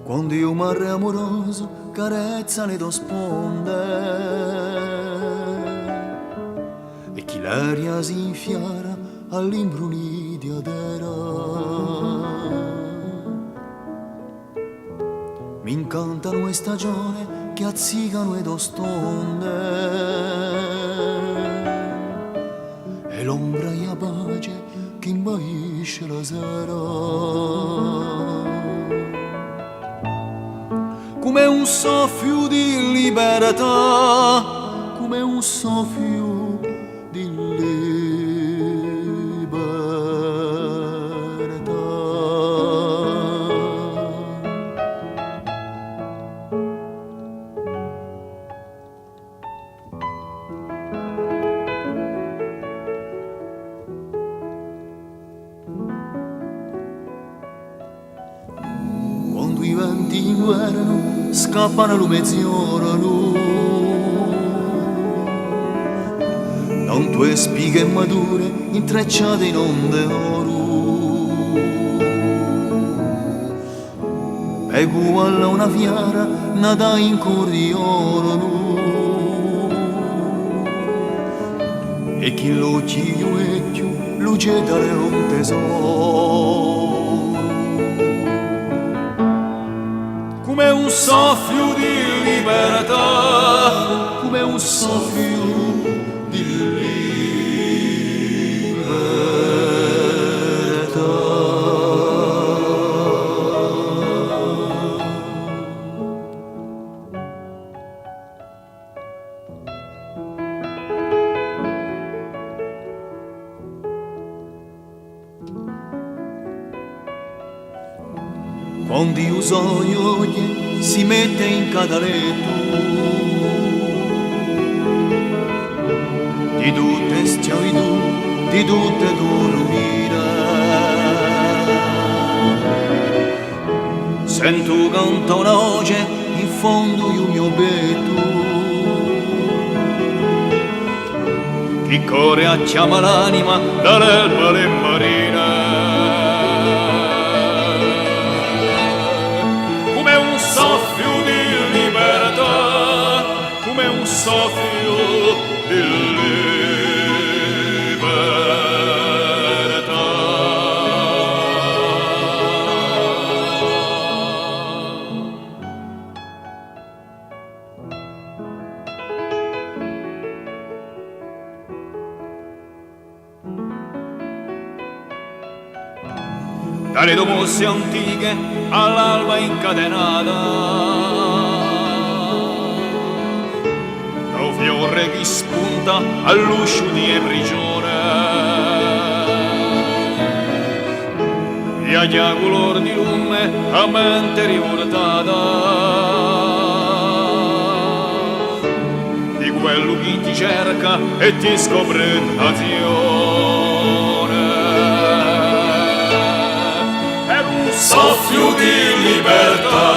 Quando io mare amoroso carezza le do sponde e chi l'aria si infiara all'imbrunì di adera mi incantano le stagioni che azzicano e do stonde e l'ombra e la pace che imbaisce la sera come un soffio di libertà, come un soffio di libertà. Quando i venti inverno scappano a mezz'ora non tue spighe mature intrecciate in onde oro e uguale a una fiara nata in cuor di oro e chi lo ciglio vecchio luce da un tesoro come un soffio di libertà, come un soffio di libertà. Quando io sogno si mette in cataletto di tutte schiavitù, di tutte dormire sento canta una voce in fondo io mio petto che corre a chiama l'anima dall'elba le marine soffio di libertà, come un soffio di libertà. Dalle domose antiche all'alba incatenata da un fiore che spunta all'uscio di prigione e agli color di lume a mente rivoltata di quello che ti cerca e ti scopre nazione soffio di libertà